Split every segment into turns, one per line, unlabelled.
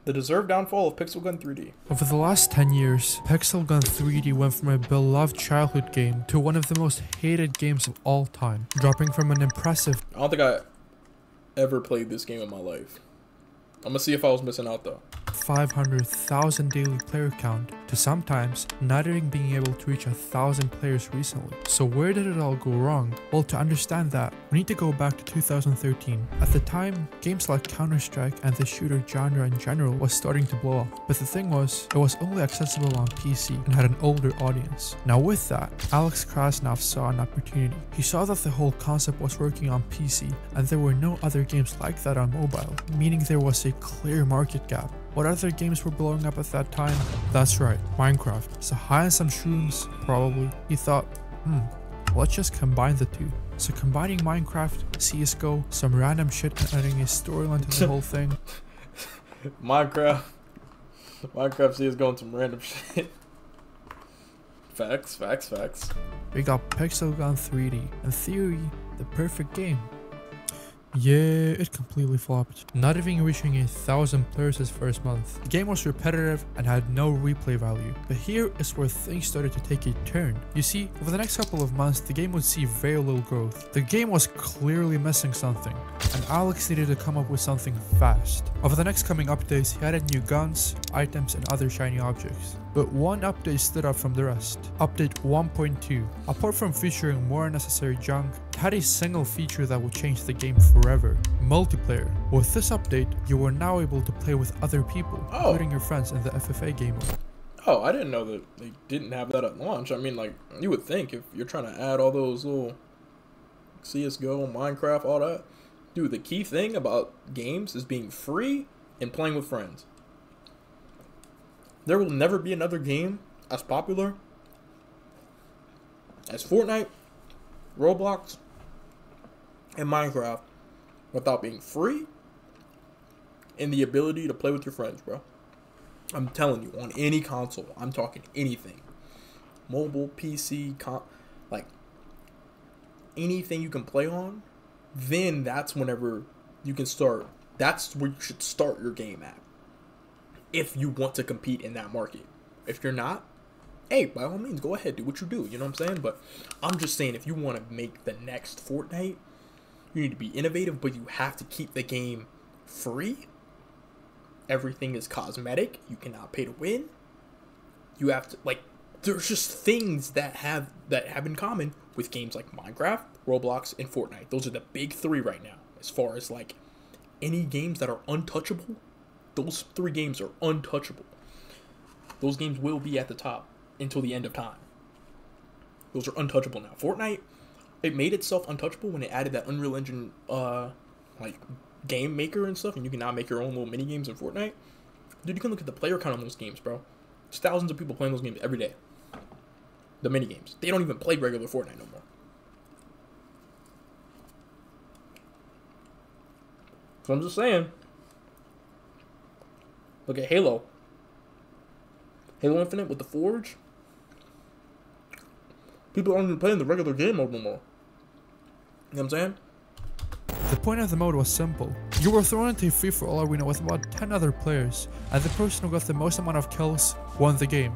The deserved downfall of Pixel Gun 3D.
Over the last 10 years, Pixel Gun 3D went from a beloved childhood game to one of the most hated games of all time, dropping from an impressive
I don't think I ever played this game in my life. I'm gonna see if I was missing out though.
500,000 daily player count to sometimes not even being able to reach 1,000 players recently. So where did it all go wrong? Well, to understand that, we need to go back to 2013. At the time, games like Counter-Strike and the shooter genre in general was starting to blow up. But the thing was, it was only accessible on PC and had an older audience. Now with that, Alex Krasnov saw an opportunity. He saw that the whole concept was working on PC and there were no other games like that on mobile, meaning there was a clear market gap. What other games were blowing up at that time? That's right, Minecraft. So high on some shrooms, probably. He thought, let's just combine the two. So combining Minecraft, CSGO, some random shit and adding a storyline to the whole thing.
Minecraft CSGO and some random shit. Facts.
We got Pixel Gun 3D. In theory, the perfect game. Yeah, it completely flopped. Not even reaching 1,000 players his first month. The game was repetitive and had no replay value. But here is where things started to take a turn. You see, over the next couple of months, the game would see very little growth. The game was clearly missing something, and Alex needed to come up with something fast. Over the next coming updates, he added new guns, items, and other shiny objects. But one update stood out from the rest. Update 1.2. Apart from featuring more unnecessary junk, it had a single feature that would change the game forever: multiplayer. With this update, you are now able to play with other people, including your friends in the FFA game mode.
Oh, I didn't know that they didn't have that at launch. I mean, like, you would think if you're trying to add all those little CSGO, Minecraft, all that. Dude, the key thing about games is being free and playing with friends. There will never be another game as popular as Fortnite, Roblox, and Minecraft without being free and the ability to play with your friends, bro. I'm telling you, on any console, I'm talking anything. Mobile, PC, like anything you can play on, then that's whenever you can start. That's where you should start your game at. If you want to compete in that market. If you're not, hey, by all means, go ahead, do what you do. You know what I'm saying? But I'm just saying, if you want to make the next Fortnite, you need to be innovative, but you have to keep the game free. Everything is cosmetic. You cannot pay to win. You have to, like, there's just things that have in common with games like Minecraft, Roblox, and Fortnite. Those are the big three right now. As far as, like, any games that are untouchable, those three games are untouchable. Those games will be at the top until the end of time. Those are untouchable now. Fortnite, it made itself untouchable when it added that Unreal Engine, like, game maker and stuff, and you can now make your own little mini games in Fortnite. Dude, you can look at the player count on those games, bro. There's thousands of people playing those games every day. The mini games. They don't even play regular Fortnite no more. So I'm just saying. Look at Halo. Halo Infinite with the Forge. People aren't even playing the regular game mode no more. You know what I'm saying?
The point of the mode was simple. You were thrown into a free-for-all arena with about 10 other players, and the person who got the most amount of kills won the game.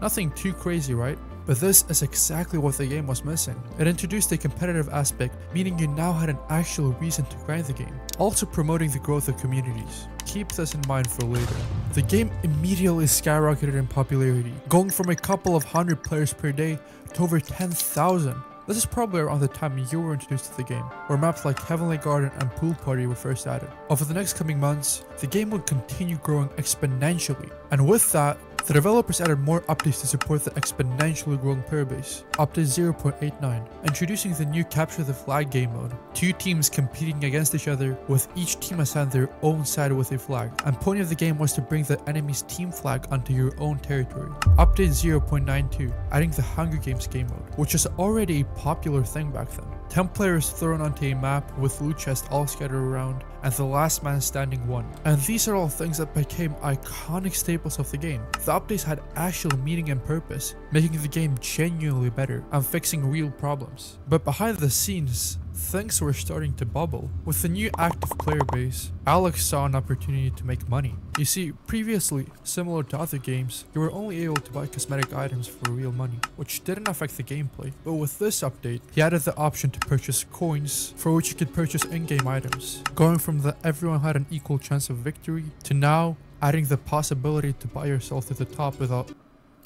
Nothing too crazy, right? But this is exactly what the game was missing. It introduced a competitive aspect, meaning you now had an actual reason to grind the game, also promoting the growth of communities. Keep this in mind for later. The game immediately skyrocketed in popularity, going from a couple of hundred players per day to over 10,000. This is probably around the time you were introduced to the game, where maps like Heavenly Garden and Pool Party were first added. Over the next coming months, the game would continue growing exponentially, and with that, the developers added more updates to support the exponentially growing player base. Update 0.89, introducing the new Capture the Flag game mode. Two teams competing against each other, with each team assigned their own side with a flag, and point of the game was to bring the enemy's team flag onto your own territory. Update 0.92, adding the Hunger Games game mode, which was already a popular thing back then. 10 players thrown onto a map with loot chests all scattered around, and the last man standing won. And these are all things that became iconic staples of the game. The updates had actual meaning and purpose, making the game genuinely better and fixing real problems. But behind the scenes, things were starting to bubble. With the new active player base, Alex saw an opportunity to make money. You see, previously, similar to other games, you were only able to buy cosmetic items for real money, which didn't affect the gameplay. But with this update, he added the option to purchase coins, for which you could purchase in-game items, going from the everyone had an equal chance of victory to now adding the possibility to buy yourself to the top without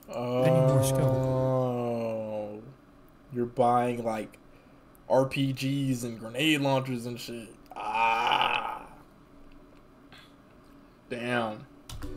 any more skill.
You're buying like RPGs and grenade launchers and shit. Damn.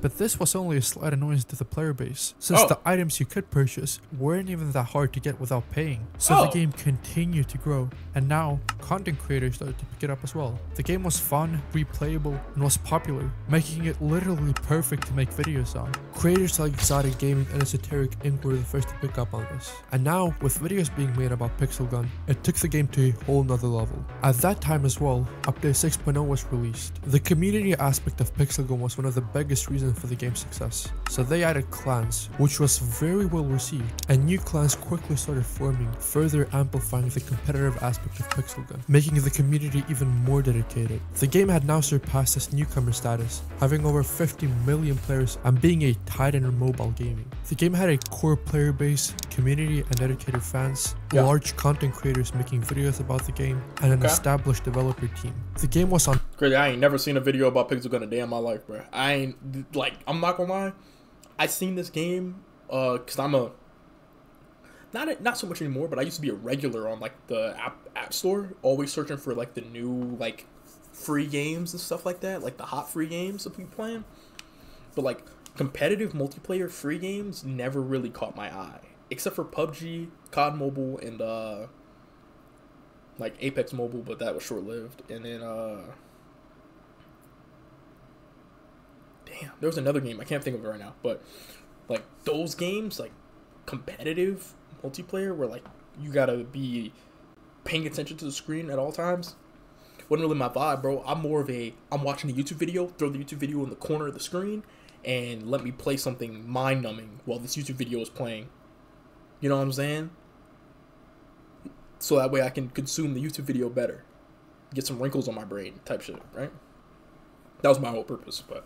But this was only a slight annoyance to the player base, since the items you could purchase weren't even that hard to get without paying. So the game continued to grow, and now content creators started to pick it up as well. The game was fun, replayable, and was popular, making it literally perfect to make videos on. Creators like Exotic Gaming and Esoteric Inc. were the first to pick up on this. And now, with videos being made about Pixel Gun, it took the game to a whole nother level. At that time as well, Update 6.0 was released. The community aspect of Pixel Gun was one of the biggest reason for the game's success. So they added clans, which was very well received, and new clans quickly started forming, further amplifying the competitive aspect of Pixel Gun, making the community even more dedicated. The game had now surpassed its newcomer status, having over 50 million players and being a titan in mobile gaming. The game had a core player base, community and dedicated fans, large content creators making videos about the game, and an established developer team. The game was on
crazy. I ain't never seen a video about Pixel Gun a day in my life, bro. I ain't, like, I'm not gonna lie, I seen this game because I'm a not so much anymore, but I used to be a regular on like the app store, always searching for like the new like free games and stuff like that, like the hot free games that we playing. But like competitive multiplayer free games never really caught my eye, except for PUBG, COD Mobile, and like Apex Mobile, but that was short lived. And then damn, there was another game I can't think of it right now, but like those games, like competitive multiplayer, where like you gotta be paying attention to the screen at all times, wasn't really my vibe, bro. I'm more of a, I'm watching a YouTube video, throw the YouTube video in the corner of the screen, and let me play something mind-numbing while this YouTube video is playing. You know what I'm saying? So that way I can consume the YouTube video better, get some wrinkles on my brain type shit, right? That was my whole purpose, but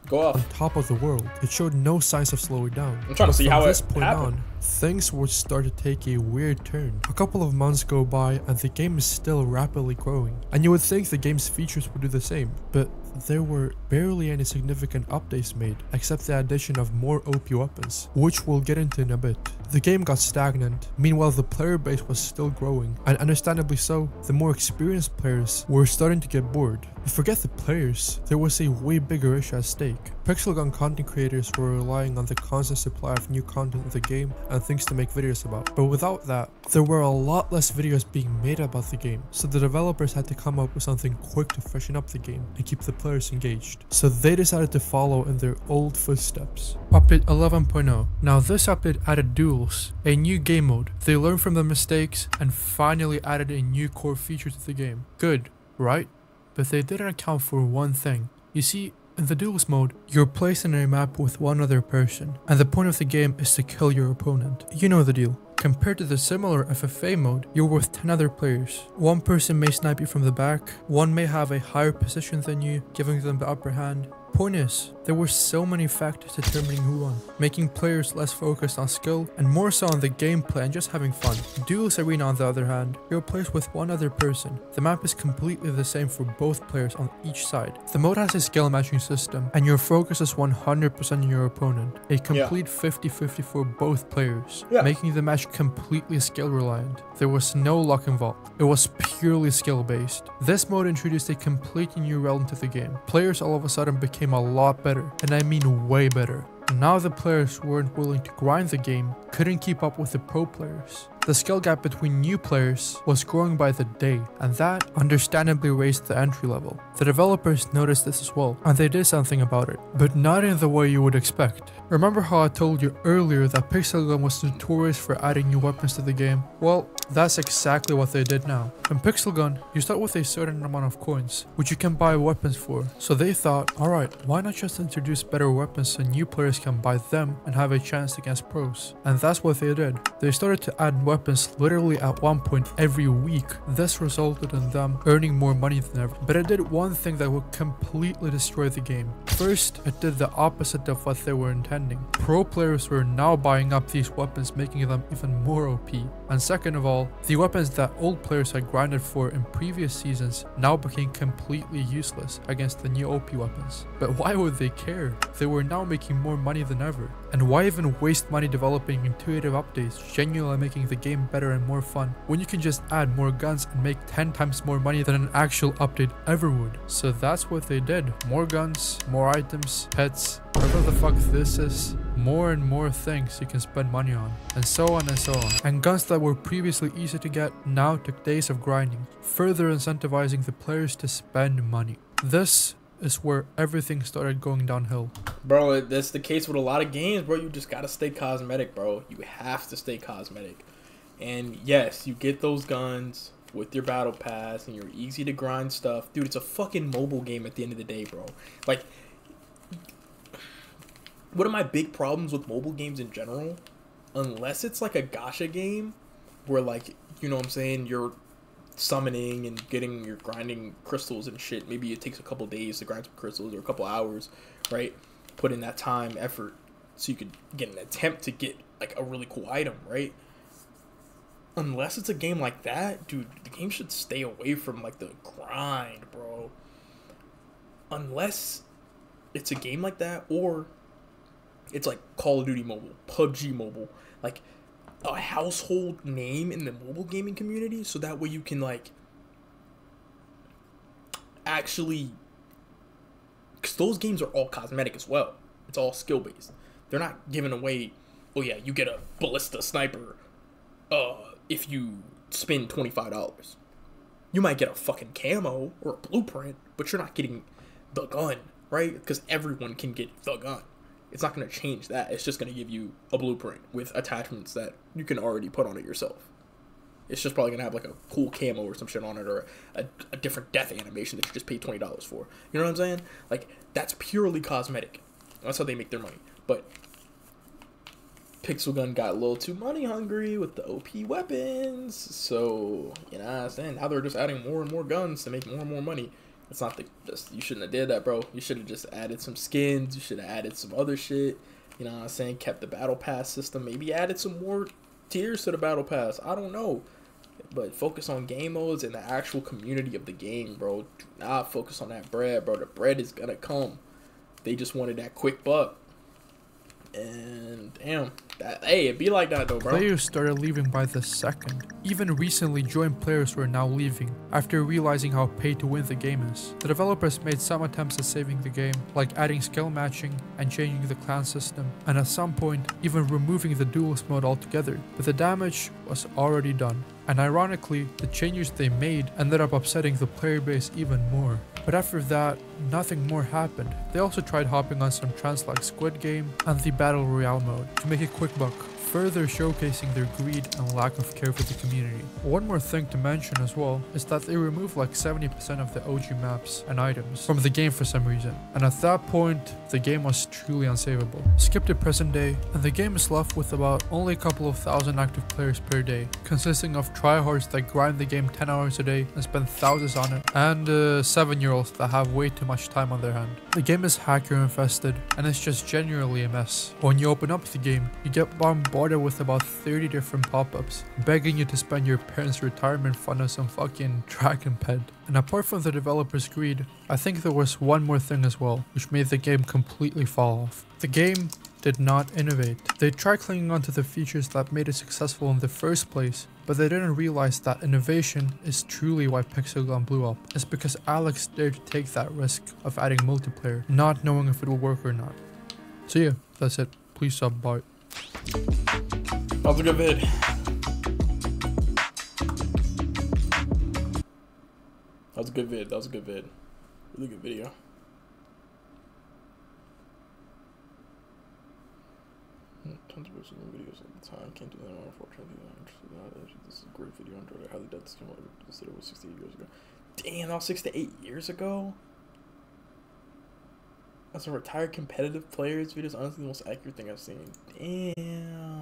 go off.
On top of the world, it showed no signs of slowing down.
I'm trying to see how
from
it
this point
happened.
on, things would start to take a weird turn. A couple of months go by and the game is still rapidly growing. And you would think the game's features would do the same, but there were barely any significant updates made, except the addition of more OP weapons, which we'll get into in a bit. The game got stagnant, meanwhile the player base was still growing, and understandably so, the more experienced players were starting to get bored. But forget the players, there was a way bigger issue at stake. Pixel Gun content creators were relying on the constant supply of new content in the game and things to make videos about. But without that, there were a lot less videos being made about the game, so the developers had to come up with something quick to freshen up the game and keep the players engaged. So they decided to follow in their old footsteps. Update 11.0. Now this update added duels, a new game mode. They learned from their mistakes and finally added a new core feature to the game. Good, right? But they didn't account for one thing. You see, in the duels mode, you're placed in a map with one other person, and the point of the game is to kill your opponent. You know the deal. Compared to the similar FFA mode, you're with 10 other players. One person may snipe you from the back, one may have a higher position than you, giving them the upper hand. Point is, there were so many factors determining who won, making players less focused on skill and more so on the gameplay and just having fun. Duels Arena on the other hand, you're placed with one other person. The map is completely the same for both players on each side. The mode has a skill matching system and your focus is 100% on your opponent, a complete 50-50 for both players, making the match completely skill reliant. There was no luck involved, it was purely skill based. This mode introduced a completely new realm to the game. Players all of a sudden became a lot better, and I mean way better. Now the players who weren't willing to grind the game couldn't keep up with the pro players. The skill gap between new players was growing by the day, and that understandably raised the entry level. The developers noticed this as well, and they did something about it, but not in the way you would expect. Remember how I told you earlier that Pixel Gun was notorious for adding new weapons to the game? Well, that's exactly what they did now. In Pixel Gun, you start with a certain amount of coins, which you can buy weapons for. So they thought, alright, why not just introduce better weapons so new players can buy them and have a chance against pros? And that's what they did. They started to add weapons weapons literally at one point every week. This resulted in them earning more money than ever. But it did one thing that would completely destroy the game. First, it did the opposite of what they were intending. Pro players were now buying up these weapons, making them even more OP. And second of all, the weapons that old players had grinded for in previous seasons now became completely useless against the new OP weapons. But why would they care? They were now making more money than ever. And why even waste money developing intuitive updates, genuinely making the game better and more fun, when you can just add more guns and make 10 times more money than an actual update ever would? So that's what they did. More guns, more items, pets, whatever the fuck this is, more and more things you can spend money on, and so on and so on. And guns that were previously easy to get now took days of grinding, further incentivizing the players to spend money. This is where everything started going downhill.
Bro, that's the case with a lot of games, bro. You just gotta stay cosmetic, bro. You have to stay cosmetic. And yes, you get those guns with your battle pass and your easy to grind stuff. Dude, it's a fucking mobile game at the end of the day, bro. Like, one of my big problems with mobile games in general, unless it's like a gacha game where, like, you know what I'm saying, you're summoning and getting your grinding crystals and shit. Maybe it takes a couple days to grind some crystals or a couple hours, right? Put in that time, effort, so you could get an attempt to get like a really cool item, right? Unless it's a game like that, dude, the game should stay away from like the grind, bro. Unless it's a game like that, or it's like Call of Duty Mobile, PUBG Mobile, like a household name in the mobile gaming community, so that way you can like actually, because those games are all cosmetic as well. It's all skill based. They're not giving away, oh yeah, you get a ballista sniper if you spend $25. You might get a fucking camo or a blueprint, but you're not getting the gun, right? Because everyone can get the gun. It's not going to change that. It's just going to give you a blueprint with attachments that you can already put on it yourself. It's just probably going to have like a cool camo or some shit on it, or a different death animation that you just paid $20 for. You know what I'm saying? Like, that's purely cosmetic. That's how they make their money. But Pixel Gun got a little too money hungry with the OP weapons. So, you know what I'm saying? Now they're just adding more and more guns to make more and more money. It's not you shouldn't have did that, bro. You should have just added some skins. You should have added some other shit. You know what I'm saying? Kept the battle pass system. Maybe added some more tiers to the battle pass. I don't know. But focus on game modes and the actual community of the game, bro. Do not focus on that bread, bro. The bread is gonna come. They just wanted that quick buck. And damn, it'd be like that though, bro.
Players started leaving by the second. Even recently joined players were now leaving after realizing how pay to win the game is. The developers made some attempts at saving the game, like adding skill matching and changing the clan system, and at some point even removing the duelist mode altogether, but the damage was already done. And ironically, the changes they made ended up upsetting the player base even more. But after that, nothing more happened. They also tried hopping on some trends like Squid Game and the Battle Royale mode to make a quick buck, further showcasing their greed and lack of care for the community. One more thing to mention as well is that they removed like 70% of the OG maps and items from the game for some reason, and at that point the game was truly unsavable. Skip to present day and the game is left with about only a couple of thousand active players per day, consisting of tryhards that grind the game 10 hours a day and spend thousands on it, and 7-year-olds that have way too much time on their hand. The game is hacker infested and it's just generally a mess. When you open up the game, you get bombarded with about 30 different pop-ups begging you to spend your parents' retirement fund on some fucking dragon pet. And apart from the developers' greed, I think there was one more thing as well which made the game completely fall off. The game did not innovate. They tried clinging onto the features that made it successful in the first place, but they didn't realize that innovation is truly why Pixel Gun blew up. It's because Alex dared to take that risk of adding multiplayer, not knowing if it will work or not. So yeah, that's it. Please sub, bye.
That was a good vid. That was a good vid. That was a good vid. Really good video. Tons of videos all the time. Can't do that anymore, unfortunately. I'm interested in that. This is a great video. I enjoyed it. Highly doubt this came out. It was 68 years ago. Damn, that was 6 to 8 years ago? As a retired competitive player, this video is honestly the most accurate thing I've seen. Damn.